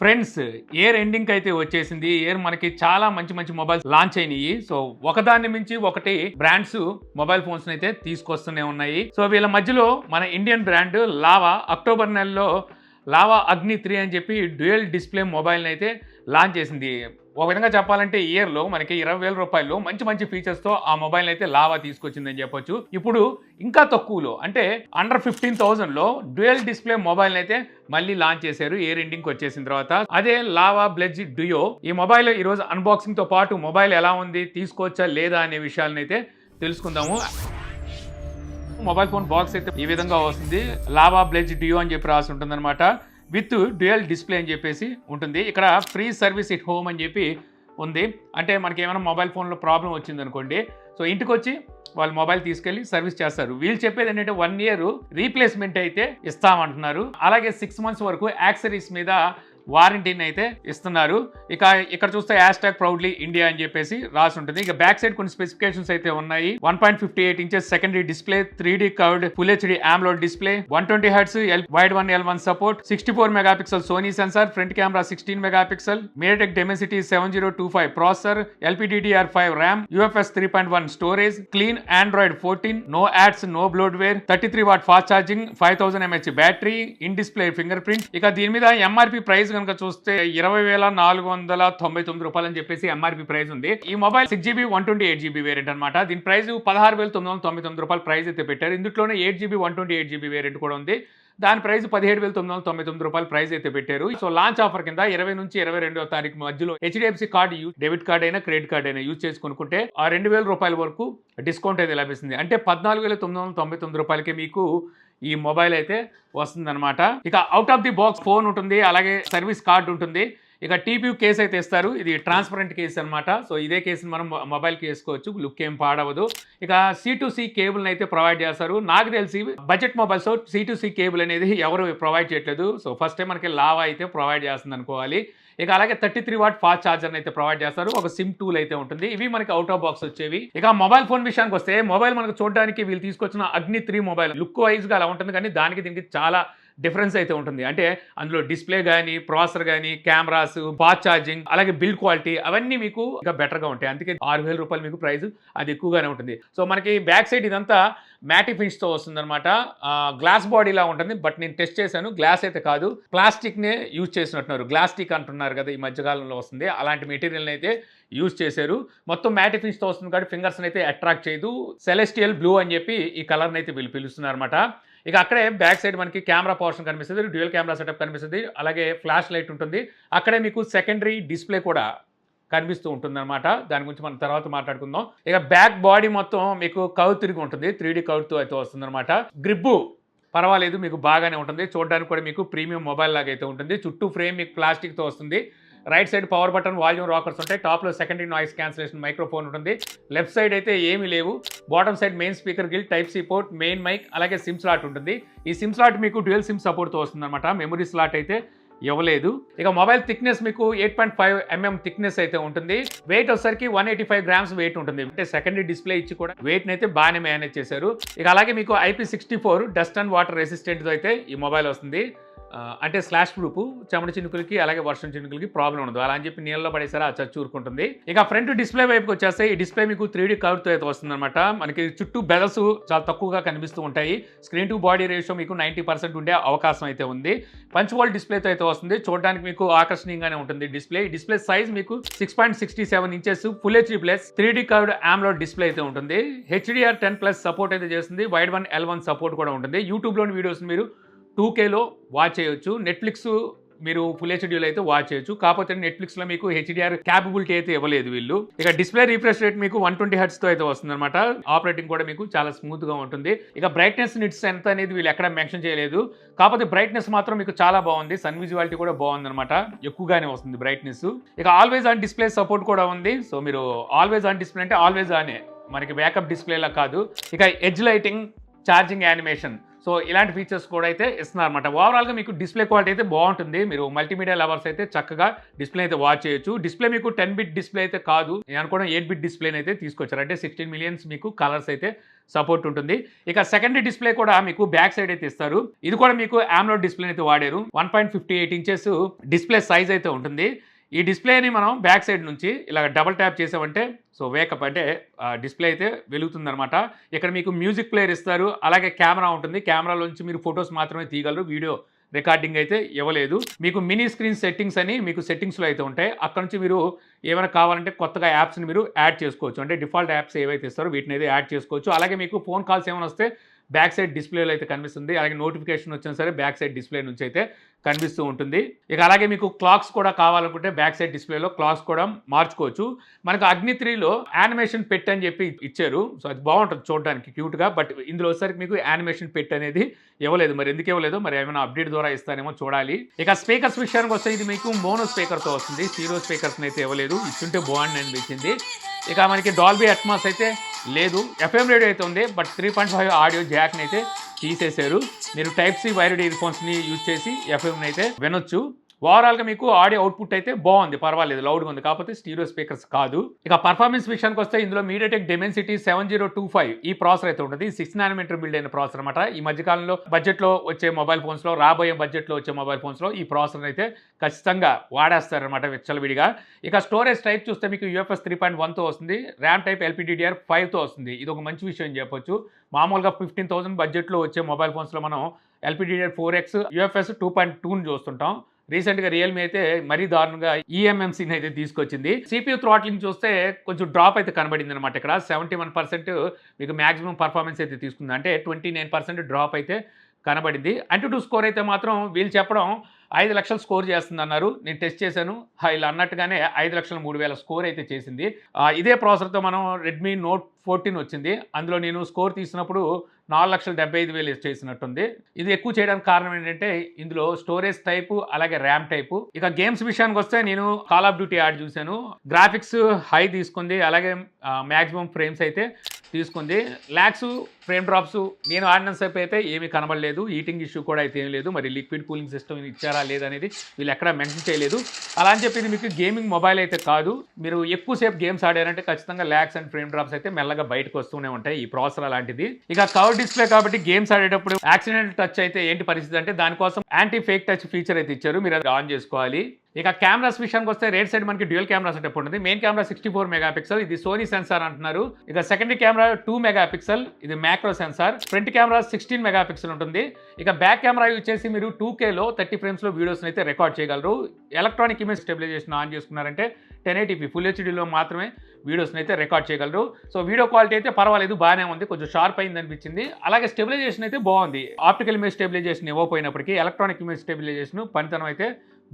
Friends, year ending అయితే వచ్చేసింది. Year మనకి చాలా మంచి మంచి మొబైల్స్ లాంచ్ అయినాయి. సో ఒకదాన్ని మించి ఒకటి బ్రాండ్స్ మొబైల్ ఫోన్స్ అయితే తీసుకొస్తూనే ఉన్నాయి. సో వీళ్ళ మధ్యలో మన ఇండియన్ బ్రాండ్ లావా అక్టోబర్ నెలలో లావా అగ్ని 3 అని చెప్పి డ్యూయల్ డిస్ప్లే మొబైల్ని అయితే లాంచ్ చేసింది. ఒక విధంగా చెప్పాలంటే ఇయర్లో మనకి 20,000 రూపాయలు మంచి మంచి ఫీచర్స్తో ఆ మొబైల్ అయితే లావా తీసుకొచ్చిందని చెప్పొచ్చు. ఇప్పుడు ఇంకా తక్కువలో అంటే అండర్ 15,000లో డ్యూయల్ డిస్ప్లే మొబైల్ అయితే మళ్ళీ లాంచ్ చేశారు ఇయర్ ఎండింగ్కి వచ్చేసిన తర్వాత. అదే లావా బ్లెడ్జ్ డ్యూయో. ఈ మొబైల్ ఈరోజు అన్బాక్సింగ్తో పాటు మొబైల్ ఎలా ఉంది, తీసుకోవచ్చా లేదా అనే విషయాలను అయితే తెలుసుకుందాము. మొబైల్ ఫోన్ బాక్స్ అయితే ఈ విధంగా వస్తుంది. లావా బ్లెడ్జ్ డ్యూయో అని చెప్పి రాసి ఉంటుంది అనమాట. విత్ డ్యూయల్ డిస్ప్లే అని చెప్పేసి ఉంటుంది. ఇక్కడ ఫ్రీ సర్వీస్ ఎట్ హోమ్ అని చెప్పి ఉంది. అంటే మనకి ఏమైనా మొబైల్ ఫోన్లో ప్రాబ్లం వచ్చింది అనుకోండి, సో ఇంటికి వచ్చి వాళ్ళు మొబైల్ తీసుకెళ్ళి సర్వీస్ చేస్తారు. వీళ్ళు చెప్పేది ఏంటంటే 1 year రీప్లేస్మెంట్ అయితే ఇస్తామంటున్నారు. అలాగే 6 months వరకు యాక్సరీస్ మీద వారంటీని అయితే ఇస్తున్నారు. ఇక ఇక్కడ చూస్తే #ప్రౌడ్లీ ఇండియా అని చెప్పేసి రాసి ఉంటుంది. ఇక బ్యాక్ సైడ్ కొన్ని స్పెసిఫికేషన్స్ అయితే ఉన్నాయి. 1.58 inches secondary display, 3D curved full HD AMOLED display, 120 Hz wide 1L1 support, 64 megapixel Sony sensor, front camera 16 megapixel, MediaTek Dimensity 7025 processor, LPDDR5 RAM, UFS 3.1 storage, clean Android 14, no ads, no bloatware, 33 watt fast charging, 5000 mAh battery, in display finger print. ఇక దీని మీద MRP price కనుక చూస్తే 20,499 రూపాయలు అని చెప్పేసి MRP price ఉంది. ఈ మొబైల్ 6GB 128GB వేరియంట్ అనమాట. దీని ప్రైస్ 16,999 రూపాయలు ప్రైస్ అయితే పెట్టారు. ఇందులోనే 8GB 128GB వేరియంట్ కూడా ఉంది. దాని ప్రైస్ 17,999 రూపాయలు ప్రైస్ అయితే పెట్టారు. సో లాంచ్ ఆఫర్ కింద 20 నుంచి 22వ తారీఖు మధ్యలో HDFC కార్డు డెబిట్ కార్డ్ అయినా క్రెడిట్ కార్డ్ అయినా యూజ్ చేసి కొనుక్కుంటే ఆ 2,000 రూపాయల వరకు డిస్కౌంట్ అయితే లభిస్తుంది. అంటే 14,999 రూపాయలకి మీకు ఈ మొబైల్ అయితే వస్తుందన్నమాట. ఇక out of the box phone ఉంటుంది, అలాగే సర్వీస్ కార్డు ఉంటుంది. ఇక TPU కేసు అయితే ఇస్తారు. ఇది ట్రాన్స్పరెంట్ కేసు అనమాట. సో ఇదే కేసుని మనం మొబైల్కి వేసుకోవచ్చు, లుక్ ఏం పాడవదు. ఇక C2C కేబుల్ని అయితే ప్రొవైడ్ చేస్తారు. నాకు తెలిసి బడ్జెట్ మొబైల్స్ C2C కేబుల్ అనేది ఎవరు ప్రొవైడ్ చేయట్లేదు. సో ఫస్ట్ టైం మనకి లావా అయితే ప్రొవైడ్ చేస్తుంది అనుకోవాలి. ఇక అలాగే 33 watt ఫాస్ట్ ఛార్జర్ అయితే ప్రొవైడ్ చేస్తారు. ఒక సిమ్ టూల్ అయితే ఉంటుంది. ఇవి మనకి అవుట్ ఆఫ్ బాక్స్ వచ్చేవి. ఇక మొబైల్ ఫోన్ విషయానికి వస్తే మొబైల్ మనకు చూడడానికి వీళ్ళు తీసుకొచ్చిన అగ్ని 3 మొబైల్ లుక్ వైజ్గా అలా ఉంటుంది, కానీ దానికి దీనికి చాలా డిఫరెన్స్ అయితే ఉంటుంది. అంటే అందులో డిస్ప్లే కానీ, ప్రాసెసర్ కానీ, కెమెరాస్, ఫాస్ట్ ఛార్జింగ్, అలాగే బిల్డ్ క్వాలిటీ అవన్నీ మీకు ఇంకా బెటర్గా ఉంటాయి. అందుకే 6,000 రూపాయలు మీకు ప్రైస్ అది ఎక్కువగానే ఉంటుంది. సో మనకి బ్యాక్ సైడ్ ఇదంతా మ్యాటి ఫినిష్తో వస్తుంది అనమాట. గ్లాస్ బాడీలా ఉంటుంది. బట్ నేను టెస్ట్ చేశాను, గ్లాస్ అయితే కాదు, ప్లాస్టిక్నే యూజ్ చేసినట్టున్నారు. గ్లాస్ స్టిక్ అంటున్నారు కదా ఈ మధ్యకాలంలో వస్తుంది, అలాంటి మెటీరియల్ని అయితే యూజ్ చేశారు. మొత్తం మ్యాటి ఫినిష్తో వస్తుంది కాబట్టి ఫింగర్స్ని అయితే అట్రాక్ట్ చేయదు. సెలెస్టియల్ బ్లూ అని చెప్పి ఈ కలర్ని అయితే వీళ్ళు పిలుస్తున్నారు అనమాట. ఇక అక్కడే బ్యాక్ సైడ్ మనకి కెమెరా పోర్షన్ కనిపిస్తుంది, డ్యూయల్ కెమెరా సెటప్ కనిపిస్తుంది, అలాగే ఫ్లాష్ లైట్ ఉంటుంది. అక్కడే మీకు సెకండరీ డిస్ప్లే కూడా కనిపిస్తూ ఉంటుందన్నమాట. దాని గురించి మనం తర్వాత మాట్లాడుకుందాం. ఇక బ్యాక్ బాడీ మొత్తం మీకు కర్వ్ తిరిగి ఉంటుంది, 3D కర్వ్తో అయితే వస్తుందన్నమాట. గ్రిప్ పర్వాలేదు, మీకు బాగానే ఉంటుంది. చూడడానికి కూడా మీకు ప్రీమియం మొబైల్ లాగా అయితే ఉంటుంది. చుట్టూ ఫ్రేమ్ మీకు ప్లాస్టిక్తో వస్తుంది. Right side power button, volume rockers ఉంటాయి. టాప్లో సెకండరీ నాయిస్ క్యాన్సిలేషన్ మైక్రోఫోన్ ఉంటుంది. లెఫ్ట్ సైడ్ అయితే ఏమీ లేవు. Bottom side main speaker grill, type C port, main mic, అలాగే సిమ్ స్లాట్ ఉంటుంది. ఈ సిమ్ స్లాట్ మీకు డ్యూయల్ సిమ్ సపోర్ట్తో వస్తుంది అనమాట. మెమరీ స్లాట్ అయితే ఇవ్వలేదు. ఇక మొబైల్ థిక్నెస్ మీకు 8.5 mm థిక్నెస్ అయితే ఉంటుంది. వెయిట్ వచ్చేసరికి 185 grams వెయిట్ ఉంటుంది. అంటే సెకండరీ డిస్ప్లే ఇచ్చి కూడా వెయిట్ని అయితే బాగానే మేనేజ్ చేశారు. ఇక అలాగే మీకు IP64 డస్ట్ అండ్ వాటర్ రెసిస్టెంట్తో అయితే ఈ మొబైల్ వస్తుంది. అంటే స్లాష్ ప్రూఫ్, చెమట చినుకులకి అలాగే వర్షం చినుకులకి ప్రాబ్లం ఉండదు. అలా అని చెప్పి నీళ్ళలో పడేసారా ఆ చచ్చు ఊరుకుంటుంది. ఇక ఫ్రంట్ డిస్ప్లే వైపుకి వచ్చేస్తే ఈ డిస్ప్లే మీకు 3D కర్వ్తో అయితే వస్తుంది అనమాట. మనకి చుట్టూ బెజల్స్ చాలా తక్కువగా కనిపిస్తూ ఉంటాయి. స్క్రీన్ టు బాడీ రేషియో మీకు 90% ఉండే అవకాశం అయితే ఉంది. పంచ్ హోల్ డిస్ప్లేతో అయితే వస్తుంది. చూడడానికి మీకు ఆకర్షణీయంగానే ఉంటుంది డిస్ప్లే. ఈ డిస్ప్లే సైజ్ మీకు 6.67 inches full HD plus 3D curved AMOLED display అయితే ఉంటుంది. HDR10+ సపోర్ట్ అయితే చేస్తుంది. వైడ్ 1L1 సపోర్ట్ కూడా ఉంటుంది. యూట్యూబ్లోని వీడియోస్ మీరు 2Kలో వాచ్ చేయొచ్చు. నెట్ఫ్లిక్స్ మీరు ఫుల్ HDలో అయితే వాచ్ చేయొచ్చు. కాకపోతే నెట్ఫ్లిక్స్లో మీకు HDR క్యాపబిలిటీ అయితే ఇవ్వలేదు వీళ్ళు. ఇక డిస్ప్లే రిఫ్రెష్ రేట్ మీకు 120 Hzతో అయితే వస్తుంది అనమాట. ఆపరేటింగ్ కూడా మీకు చాలా స్మూత్గా ఉంటుంది. ఇక బ్రైట్నెస్ నిట్స్ ఎంత అనేది వీళ్ళు ఎక్కడ మెన్షన్ చేయలేదు. కాకపోతే బ్రైట్నెస్ మాత్రం మీకు చాలా బాగుంది. సన్ విజువాలిటీ కూడా బాగుంది అనమాట. ఎక్కువగానే వస్తుంది బ్రైట్నెస్. ఇక ఆల్వేస్ ఆన్ డిస్ప్లే సపోర్ట్ కూడా ఉంది. సో మీరు ఆల్వేస్ ఆన్ డిస్ప్లే అంటే ఆల్వేస్ ఆనే, మనకి బ్యాకప్ డిస్ప్లేలా కాదు. ఇక edge lighting, charging animation so ఇలాంటి ఫీచర్స్ కూడా అయితే ఇస్తున్నారు అనమాట. ఓవరాల్గా మీకు డిస్ప్లే క్వాలిటీ అయితే బాగుంటుంది. మీరు మల్టీమీడియా లవర్స్ అయితే చక్కగా డిస్ప్లే అయితే వాచ్ చేయొచ్చు. డిస్ప్లే మీకు 10 బిట్ డిస్ప్లే అయితే కాదు, నేను అనుకోవడం 8 బిట్ డిస్ప్లేని అయితే తీసుకొచ్చారు. అంటే 16 మిలియన్స్ మీకు కలర్స్ అయితే సపోర్ట్ ఉంటుంది. ఇక సెకండరీ డిస్ప్లే కూడా మీకు బ్యాక్ సైడ్ అయితే ఇస్తారు. ఇది కూడా మీకు AMOLED డిస్ప్లే అయితే వాడారు. 1.58 ఇంచెస్ డిస్ప్లే సైజ్ అయితే ఉంటుంది. ఈ డిస్ప్లేని మనం బ్యాక్ సైడ్ నుంచి ఇలా డబుల్ ట్యాప్ చేసామంటే సో వేకప్ అంటే డిస్ప్లే అయితే వెలుగుతుందనమాట. ఇక్కడ మీకు మ్యూజిక్ ప్లేయర్ ఇస్తారు, అలాగే కెమెరా ఉంటుంది. కెమెరాలోంచి మీరు ఫొటోస్ మాత్రమే తీయగలరు, వీడియో రికార్డింగ్ అయితే ఇవ్వలేదు. మీకు మినీ స్క్రీన్ సెట్టింగ్స్ అని మీకు సెట్టింగ్స్లో అయితే ఉంటాయి. అక్కడ నుంచి మీరు ఏమైనా కావాలంటే కొత్తగా యాప్స్ని మీరు యాడ్ చేసుకోవచ్చు. అంటే డిఫాల్ట్ యాప్స్ ఏవైతే ఇస్తారో వీటిని అయితే యాడ్ చేసుకోవచ్చు. అలాగే మీకు ఫోన్ కాల్స్ ఏమైనా వస్తే బ్యాక్ సైడ్ డిస్ప్లేలో అయితే కనిపిస్తుంది. అలాగే నోటిఫికేషన్ వచ్చినా సరే బ్యాక్ సైడ్ డిస్ప్లే నుంచి అయితే కనిపిస్తూ ఉంటుంది. ఇక అలాగే మీకు క్లాక్స్ కూడా కావాలనుకుంటే బ్యాక్ సైడ్ డిస్ప్లేలో క్లాక్స్ కూడా మార్చుకోవచ్చు. మనకు అగ్ని 3లో యానిమేషన్ పెట్ అని చెప్పి ఇచ్చారు. సో అది బాగుంటుంది చూడడానికి క్యూట్గా. బట్ ఇందులో వచ్చేసరికి మీకు యానిమేషన్ పెట్ అనేది ఇవ్వలేదు. మరి ఎందుకు ఇవ్వలేదు, మరి ఏమైనా అప్డేట్ ద్వారా ఇస్తారేమో చూడాలి. ఇక స్పీకర్స్ విషయానికి వస్తే ఇది మీకు మోనో స్పీకర్తో వస్తుంది, స్టీరియో స్పీకర్స్ని అయితే ఇవ్వలేదు. ఇచ్చుంటే బాగుండి అనిపించింది. ఇక మనకి డాల్బీ అట్మాస్ అయితే లేదు. FM రేడియో అయితే ఉంది, బట్ 3.5 ఆడియో జాక్ని అయితే తీసేశారు. మీరు టైప్ సి వైర్డ్ ఇయర్ ఫోన్స్ని యూజ్ చేసి FM అయితే వినొచ్చు. ఓవరాల్గా మీకు ఆడియో అవుట్పుట్ అయితే బాగుంది, పర్వాలేదు, లౌడ్గా ఉంది. కాకపోతే స్టీరియో స్పీకర్స్ కాదు. ఇక పర్ఫార్మెన్స్ విషయానికి వస్తే ఇందులో MediaTek Dimensity 7025 ఈ ప్రాసెసర్ అయితే ఉంటుంది. 6 నానోమీటర్ బిల్డ్ అయిన ప్రాసెసర్ అనమాట. ఈ మధ్యకాలంలో బడ్జెట్లో వచ్చే మొబైల్ ఫోన్స్లో, రాబోయే బడ్జెట్లో వచ్చే మొబైల్ ఫోన్స్లో ఈ ప్రాసెసర్ అయితే ఖచ్చితంగా వాడేస్తారనమాట విచ్చలవిడిగా. ఇక స్టోరేజ్ టైప్ చూస్తే మీకు UFS 3.1తో వస్తుంది, ర్యామ్ టైప్ LPDDR5తో వస్తుంది. ఇది ఒక మంచి విషయం చెప్పొచ్చు. మామూలుగా 15,000 బడ్జెట్లో వచ్చే మొబైల్ ఫోన్స్లో మనం LPDDR4X UFS 2.2ని చూస్తుంటాం. రీసెంట్గా రియల్మీ అయితే మరీ దారుణంగా eMMCని అయితే తీసుకొచ్చింది. CPU థ్రాట్లింగ్ చూస్తే కొంచెం డ్రాప్ అయితే కనబడింది అనమాట. ఇక్కడ 71% మీకు మ్యాక్సిమం పర్ఫార్మెన్స్ అయితే తీసుకుంది, అంటే 29% డ్రాప్ అయితే కనబడింది. AnTuTu స్కోర్ అయితే మాత్రం వీళ్ళు చెప్పడం 5 లక్షలు స్కోర్ చేస్తుంది అన్నారు. నేను టెస్ట్ చేశాను, ఇలా అన్నట్టుగానే 5,03,000 స్కోర్ అయితే చేసింది. ఇదే ప్రాసెసర్తో మనం రెడ్మీ నోట్ 14 వచ్చింది. అందులో నేను స్కోర్ తీసినప్పుడు 4,75,000 చేసినట్టుంది. ఇది ఎక్కువ చేయడానికి కారణం ఏంటంటే ఇందులో స్టోరేజ్ టైపు అలాగే ర్యామ్ టైపు. ఇక గేమ్స్ విషయానికి వస్తే నేను కాల్ ఆఫ్ డ్యూటీ యాడ్ చూశాను. గ్రాఫిక్స్ హై తీసుకుంది, అలాగే మ్యాక్సిమం ఫ్రేమ్స్ అయితే తీసుకుంది. ల్యాక్స్ ఫ్రేమ్ డ్రాప్స్ నేను ఆడిన సేపు అయితే ఏమీ కనబడలేదు. హీటింగ్ ఇష్యూ కూడా అయితే ఏం లేదు. మరి లిక్విడ్ కూలింగ్ సిస్టమ్ ఇచ్చారా లేదనేది వీళ్ళు ఎక్కడా మెన్షన్ చేయలేదు. అలా అని చెప్పి ఇది మీకు గేమింగ్ మొబైల్ అయితే కాదు. మీరు ఎక్కువసేపు గేమ్స్ ఆడారంటే ఖచ్చితంగా ల్యాక్స్ అండ్ ఫ్రేమ్ డ్రాప్స్ అయితే మెల్లగా బయటకు వస్తూనే ఉంటాయి ఈ ప్రాసెసర్ అలాంటిది. ఇక కవర్ డిస్ప్లే కాబట్టి గేమ్స్ ఆడేటప్పుడు యాక్సిడెంటల్ టచ్ అయితే ఏంటి పరిస్థితి అంటే దానికోసం యాంటీ ఫేక్ టచ్ ఫీచర్ అయితే ఇచ్చారు, మీరు అది ఆన్ చేసుకోవాలి. ఇక కెమెరాస్ విషయానికి వస్తే రైట్ సైడ్ మనకి డ్యూయల్ కెమెరా సెటప్ ఉంటుంది. మెయిన్ కెమెరా 64 మెగాపిక్సెల్, ఇది సోనీ సెన్సార్ అంటున్నారు. ఇక సెకండరీ కెమెరా 2 మెగాపిక్సెల్, ఇది macro censor. Front camera 16 megapixel ఉంటుంది. ఇక బ్యాక్ కెమెరా యూజ్ చేసి మీరు 2Kలో 30 ఫ్రేమ్స్లో వీడియోస్ అయితే రికార్డ్ చేయగలరు. ఎలక్ట్రానిక్ ఇమేజ్ స్టెబిలైజేషన్ ఆన్ చేసుకున్నారంటే 1080p ఫుల్ హెచ్డీలో మాత్రమే వీడియోస్ని అయితే రికార్డ్ చేయగలరు. సో వీడియో క్వాలిటీ అయితే పర్వాలేదు, బాగానే ఉంది, కొంచెం షార్ప్ అయింది అనిపించింది. అలాగే స్టెబిలైజేషన్ అయితే బాగుంది. ఆప్టికల్ ఇమేజ్ స్టెబిలైజేషన్ ఇవ్వకపోయినప్పటికీ ఎలక్ట్రానిక్ ఇమేజ్ స్టెబిలైజేషన్ పనితనం అయితే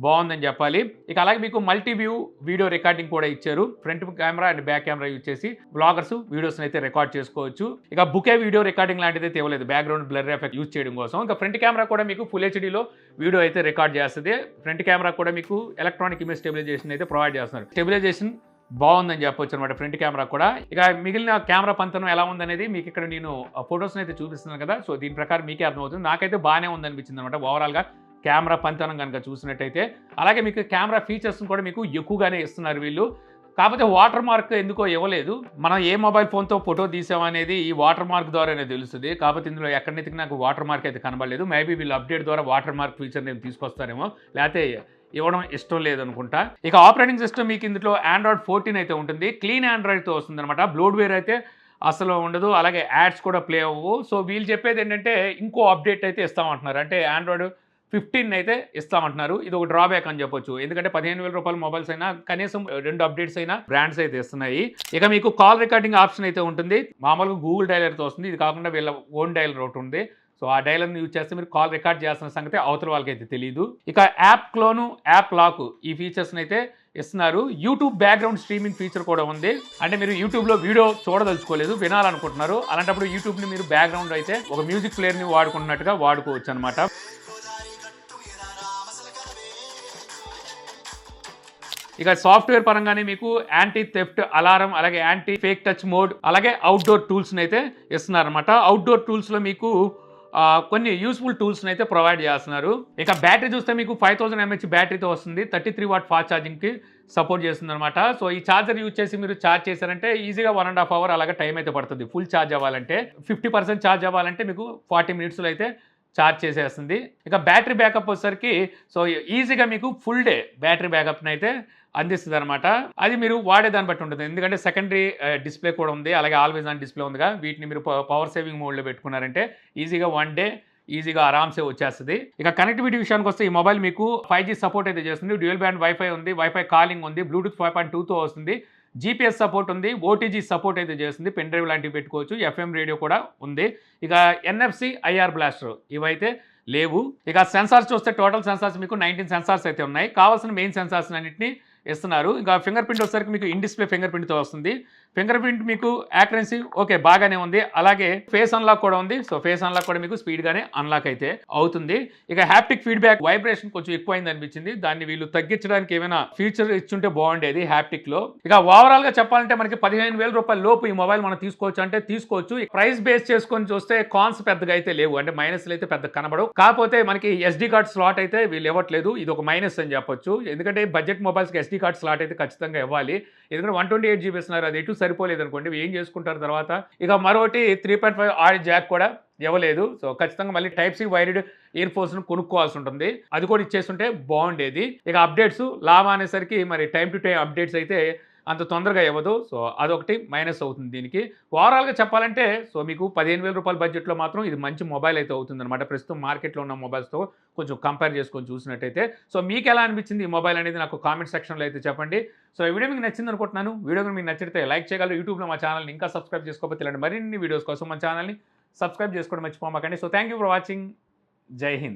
బాగుందని చెప్పాలి. ఇక అలాగే మీకు మల్టీ వ్యూ వీడియో రికార్డింగ్ కూడా ఇచ్చారు. Front camera and back camera use చేసి బ్లాగర్స్ వీడియోస్ అయితే రికార్డ్ చేసుకోవచ్చు. ఇక బుకే వీడియో రికార్డింగ్ లాంటిది అయితే ఇవ్వలేదు, బ్యాక్గ్రౌండ్ బ్లర్ ఎఫెక్ట్ యూజ్ చేయడం కోసం. ఇక ఫ్రంట్ కెమెరా కూడా మీకు ఫుల్ హెచ్డీలో వీడియో అయితే రికార్డ్ చేస్తుంది. ఫ్రంట్ కెమెరా కూడా మీకు ఎలక్ట్రానిక్ ఇమేజ్ స్టెబిలైజేషన్ అయితే ప్రొవైడ్ చేస్తున్నారు. స్టెబిలైజేషన్ బాగుందని చెప్పొచ్చు అనమాట ఫ్రంట్ కెమెరా కూడా. ఇక మిగిలిన కెమెరా పంతనం ఎలా ఉందనేది మీకు ఇక్కడ నేను ఫొటోస్ని అయితే చూపిస్తున్నాను కదా, సో దీని ప్రకారం మీకే అర్థమవుతుంది. నాకైతే బాగానే ఉందనిపించింది అనమాట ఓవరాల్గా కెమెరా పంతనం కనుక చూసినట్టయితే. అలాగే మీకు కెమెరా ఫీచర్స్ని కూడా మీకు ఎక్కువగానే ఇస్తున్నారు వీళ్ళు. కాకపోతే వాటర్ మార్క్ ఎందుకో ఇవ్వలేదు. మనం ఏ మొబైల్ ఫోన్తో ఫోటో తీసామనేది ఈ వాటర్ మార్క్ ద్వారానే తెలుస్తుంది. కాకపోతే ఇందులో ఎక్కడైతే నాకు వాటర్ మార్క్ అయితే కనబడలేదు. మేబీ వీళ్ళు అప్డేట్ ద్వారా వాటర్ మార్క్ ఫీచర్ నేను తీసుకొస్తారేమో, లేకపోతే ఇవ్వడం ఇష్టం లేదనుకుంటా. ఇక ఆపరేటింగ్ సిస్టమ్ మీకు ఇందులో Android 14 అయితే ఉంటుంది. క్లీన్ ఆండ్రాయిడ్తో వస్తుంది అనమాట. బ్లోడ్వేర్ అయితే అసలు ఉండదు, అలాగే యాడ్స్ కూడా ప్లే అవ్వవు. సో వీళ్ళు చెప్పేది ఏంటంటే ఇంకో అప్డేట్ అయితే ఇస్తామంటున్నారు, అంటే Android 15 అయితే ఇస్తామంటున్నారు. ఇది ఒక డ్రాబ్యాక్ అని చెప్పొచ్చు. ఎందుకంటే 15,000 రూపాయల మొబైల్స్ అయినా కనీసం 2 అప్డేట్స్ అయినా బ్రాండ్స్ అయితే ఇస్తున్నాయి. ఇక మీకు కాల్ రికార్డింగ్ ఆప్షన్ అయితే ఉంటుంది. మామూలుగా గూగుల్ డైలర్తో వస్తుంది, ఇది కాకుండా వీళ్ళ ఓన్ డైలర్ ఒకటి ఉంది. సో ఆ డైలర్ని యూజ్ చేస్తే మీరు కాల్ రికార్డ్ చేస్తున్న సంగతి అవతల వాళ్ళకి అయితే తెలియదు. ఇక యాప్ క్లోను, యాప్ లాక్ ఈ ఫీచర్స్ని అయితే ఇస్తున్నారు. యూట్యూబ్ బ్యాక్గ్రౌండ్ స్ట్రీమింగ్ ఫీచర్ కూడా ఉంది. అంటే మీరు యూట్యూబ్లో వీడియో చూడదలుచుకోలేదు, వినాలనుకుంటున్నారు, అలాంటప్పుడు యూట్యూబ్ని మీరు బ్యాక్గ్రౌండ్ అయితే ఒక మ్యూజిక్ ప్లేయర్ని వాడుకున్నట్టుగా వాడుకోవచ్చు అనమాట. ఇక సాఫ్ట్వేర్ పరంగానే మీకు యాంటీ థెఫ్ట్ అలారం, అలాగే యాంటీ ఫేక్ టచ్ మోడ్, అలాగే అవుట్డోర్ టూల్స్ని అయితే ఇస్తున్నారనమాట. అవుట్డోర్ టూల్స్లో మీకు కొన్ని యూస్ఫుల్ టూల్స్ని అయితే ప్రొవైడ్ చేస్తున్నారు. ఇక బ్యాటరీ చూస్తే మీకు 5000 mAh బ్యాటరీతో వస్తుంది. 33 వాట్ ఫాస్ట్ ఛార్జింగ్కి సపోర్ట్ చేస్తుంది అనమాట. సో ఈ ఛార్జర్ యూజ్ చేసి మీరు ఛార్జ్ చేశారంటే ఈజీగా 1.5 అవర్ అలాగే టైం అయితే పడుతుంది. ఫుల్ ఛార్జ్ అవ్వాలంటే 50% ఛార్జ్ అవ్వాలంటే మీకు 40 మినిట్స్లో అయితే ఛార్జ్ చేసేస్తుంది. ఇక బ్యాటరీ బ్యాకప్ వచ్చేసరికి సో ఈజీగా మీకు ఫుల్ డే బ్యాటరీ బ్యాకప్ని అయితే అందిస్తుంది అనమాట. అది మీరు వాడే దాన్ని బట్టి ఉంటుంది. ఎందుకంటే సెకండరీ డిస్ప్లే కూడా ఉంది, అలాగే ఆల్వేస్ ఆన్ డిస్ప్లే ఉందిగా. వీటిని మీరు పవర్ సేవింగ్ మోడ్లో పెట్టుకున్నారంటే ఈజీగా 1 డే ఈజీగా ఆరామ్సే వచ్చేస్తుంది. ఇక కనెక్టివిటీ విషయానికి వస్తే ఈ మొబైల్ మీకు 5G సపోర్ట్ అయితే చేస్తుంది. డ్యూయల్ బ్యాండ్ వైఫై ఉంది, వైఫై కాలింగ్ ఉంది, బ్లూటూత్ 5.2తో వస్తుంది, GPS సపోర్ట్ ఉంది, OTG సపోర్ట్ అయితే చేస్తుంది, పెన్ డ్రైవ్ లాంటివి పెట్టుకోవచ్చు, FM రేడియో కూడా ఉంది. ఇక NFC IR బ్లాస్టర్ ఇవైతే లేవు. ఇక సెన్సార్స్ చూస్తే టోటల్ సెన్సార్స్ మీకు 19 సెన్సార్స్ అయితే ఉన్నాయి. కావాల్సిన మెయిన్ సెన్సార్స్ అన్నింటినీ ఇస్తున్నారు. ఇంకా ఫింగర్ ప్రింట్ వచ్చేసరికి మీకు ఇన్ డిస్ప్లే ఫింగర్ ప్రింట్తో వస్తుంది. ఫింగర్ ప్రింట్ మీకు యాక్యురసీ ఓకే బాగానే ఉంది, అలాగే ఫేస్ అన్లాక్ కూడా ఉంది. సో ఫేస్ అన్లాక్ కూడా మీకు స్పీడ్గానే అన్లాక్ అయితే అవుతుంది. ఇక హ్యాప్టిక్ ఫీడ్బ్యాక్ వైబ్రేషన్ కొంచెం ఎక్కువైంది అనిపించింది, దాన్ని వీళ్ళు తగ్గించడానికి ఏమైనా ఫీచర్ ఇచ్చుంటే బాగుండేది హ్యాప్టిక్లో. ఇక ఓవరాల్గా చెప్పాలంటే మనకి 15,000 రూపాయల లోపు ఈ మొబైల్ మనం తీసుకోవచ్చు అంటే తీసుకోవచ్చు. ప్రైస్ బేస్ చేసుకొని చూస్తే కాన్స్ పెద్దగా అయితే లేవు, అంటే మైనస్లు అయితే పెద్ద కనబడవు. కాకపోతే మనకి SD కార్డ్ స్లాట్ అయితే వీళ్ళు ఇవ్వట్లేదు, ఇది ఒక మైనస్ అని చెప్పొచ్చు. ఎందుకంటే బడ్జెట్ మొబైల్స్కి SD కార్డ్ స్లాట్ అయితే ఖచ్చితంగా ఇవ్వాలి. ఎందుకంటే 128 GB ఇస్తున్నారు, అది ఎటు సరిపోలేదు అనుకోండి, ఏం చేసుకుంటారు తర్వాత. ఇక మరొకటి 3.5 ఆడి జాక్ కూడా ఇవ్వలేదు. సో ఖచ్చితంగా మళ్ళీ Type-C వైర్డ్ ఇయర్ ఫోన్స్ను కొనుక్కోవాల్సి ఉంటుంది, అది కూడా ఇచ్చేస్తుంటే బాగుండేది. ఇక అప్డేట్స్ లావా అనేసరికి మరి టైం టు టైం అప్డేట్స్ అయితే అంత తొందరగా ఇవ్వదు. సో అదొకటి మైనస్ అవుతుంది దీనికి. ఓవరాల్గా చెప్పాలంటే సో మీకు 15,000 రూపాయల బడ్జెట్లో మాత్రం ఇది మంచి మొబైల్ అయితే అవుతుంది అనమాట, ప్రస్తుతం మార్కెట్లో ఉన్న మొబైల్స్తో కొంచెం కంపేర్ చేసుకొని చూసినట్టయితే. సో మీకు ఎలా అనిపించింది ఈ మొబైల్ అనేది నాకు కామెంట్ సెక్షన్లో అయితే చెప్పండి. సో ఈ వీడియో మీకు నచ్చింది అనుకుంటున్నాను. వీడియో మీకు నచ్చితే లైక్ చేయగలరు. యూట్యూబ్లో మా ఛానల్ని ఇంకా సబ్స్క్రైబ్ చేసుకోకపోతే ఇలాంటి మరిన్ని వీడియోస్ కోసం మా ఛానల్ని సబ్స్క్రైబ్ చేసుకోవడం మర్చిపోమాకండి. So thank you for watching. Jai Hind.